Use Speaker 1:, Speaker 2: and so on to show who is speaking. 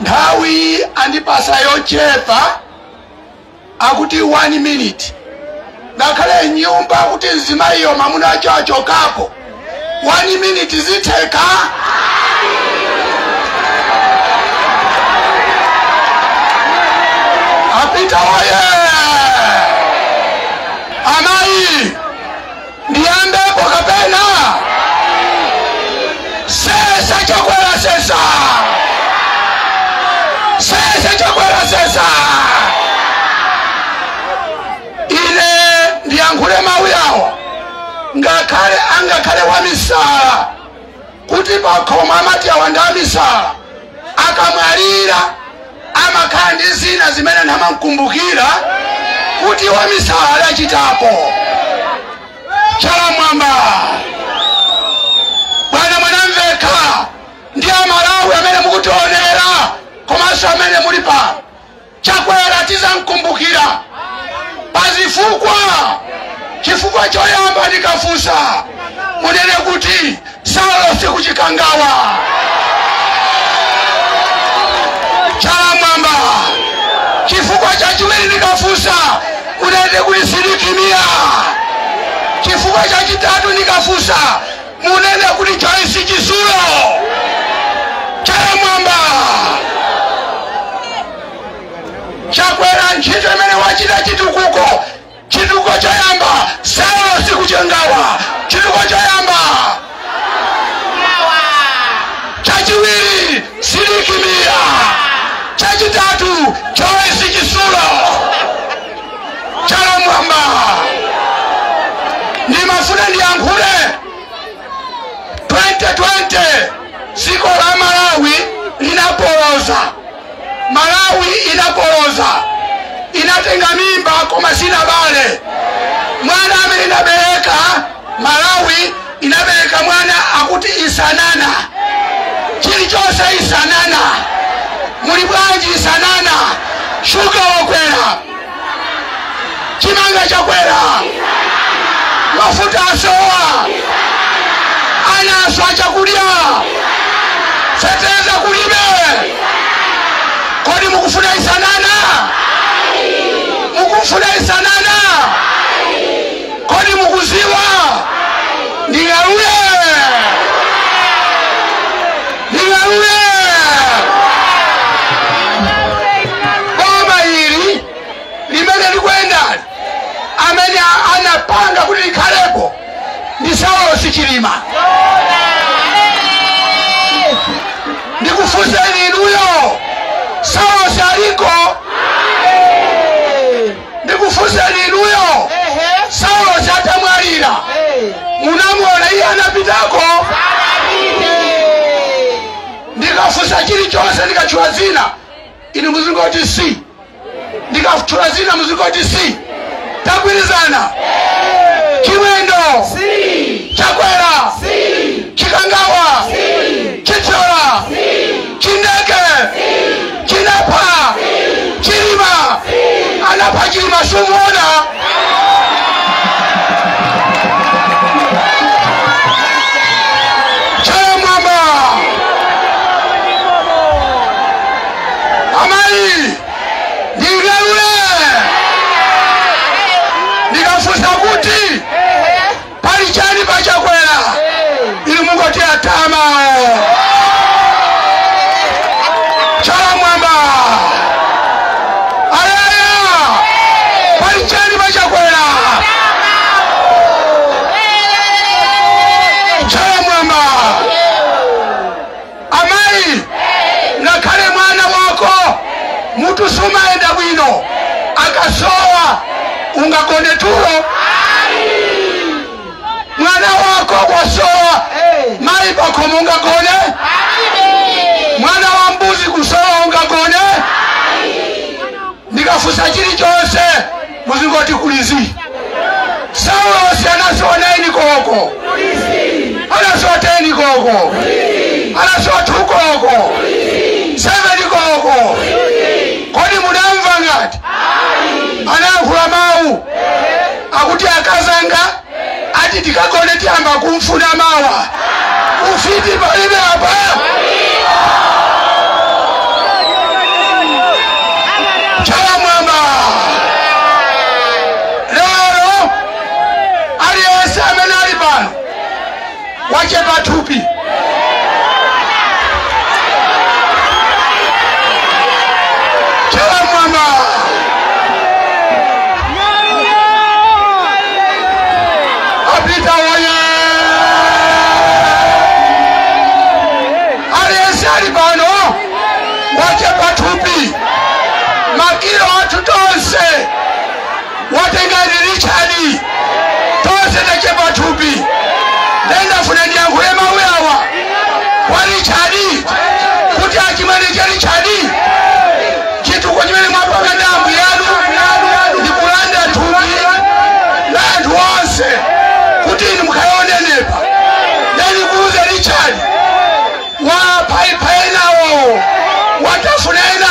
Speaker 1: Ndawi andipasa yochepa akuti 1 minute. Nakale nyumba akuti nzima iyo mamuna chacho kako 1 minute ziteka. Apita oye. Amai ndiambe pokapena. Sesa chakwela sesa. Sesa chakwela sesa. Ine ndiyankule mawu yawo ngakale angakale wa misala kuti pakoma amati awanda misala akamwalira amakandi zina zimene ntamamkumbukira kuti wa misala achitapo. Chala mwamba bwana mwanamveka ndi amalawi amene mukutionera komanso amene muli pano chakwera tizamkumbukira pazifukwa. Chifukwa choyamba ndikafusa munene kuti Saulo sikuchikangawa. Chala mwamba chifukwa chachiwiri ndikafusa munene kuti Silikimia. Chifukwa chachitatu ndikafusa munene kuti Joyce Chisulo. Chala mwamba chakwera ntchito imene wachita chitukuko. Chituko choyamba Saulo sikuchengawa. Chituko choyamba. Chachiwiri Silikimia. Chachitatu Joyce Chisulo. Chala mwamba ni mafuna ndiyankhule 2020 ziko la Malawi linapoloza. Malawi inapoloza. Inatenga mimba koma sina bale. Mwana amene inabeleka Malawi inabeleka mwana akuti Isanana. Chilichonse Isanana. Muli bwanji Isanana. Shuga wakwera. Chimanga chakwera. Mafuta asowa. Ana aswa chakulia. Seteza kulibe. Kodi mukufuna Isanana? Mukufuna Isanana? Kodi mukuziwa? Ndigaruye. Ndigaruye. Boma hili limene likwenda amene anapanga kuti likhalepo ndi Saulo sichilima. Ndikufuzeni inuyo Saulo saliko. Ndikufuzeni inuyo Saulo chatamwalira. Munamuona iye anapitako. Ndikafusa chilichonse ndikachula zina inu muzingoti si. Ndikachula zina muzingoti si. Tagwirizana. Chiwendo si. Chakwera si. Chikangawa si. Chichola si. Chindeke si. Chinapa si. Chilima si. Anapa chilima sumuona. Chala mwamba amai ndigaule. Ndikafusa kuti palichani pachakwera ili mungoti atama. Chala mwamba ayaya palichani pachakwera. Chala mwamba amai nakale mwana wako mutu sumaenda bwino akasowa ungakone tulo. Mwana wako kwasowa mai pakomo ungakone. Mwana wa mbuzi kusowa ungakone. Ndikafusa chilichonse muzingoti kulizi. Saulo si anasooneni koko. Anasooteni koko. Anasootu koko. Seveni koko. Kodi mudamva ngati anayankhula mawu akuti akazanga ati tikagone tiyamba kumfuna mawa. Ufiti palibe apa. wache patupi. Chewa mwamba. Apita oye. Aliyesali bano wache patupi. Makilo watu tose watengani Richard tose teche patupi. Nenda funeni yangu ema uyawa wa Richard kuti achimaniche Richard kitu kwa jimeni mwatu wa kadambu yanu ni kulanda tupi na tuwase kuti ni mkayone nepa neni kuuze Richard wa paipaina wao watafunena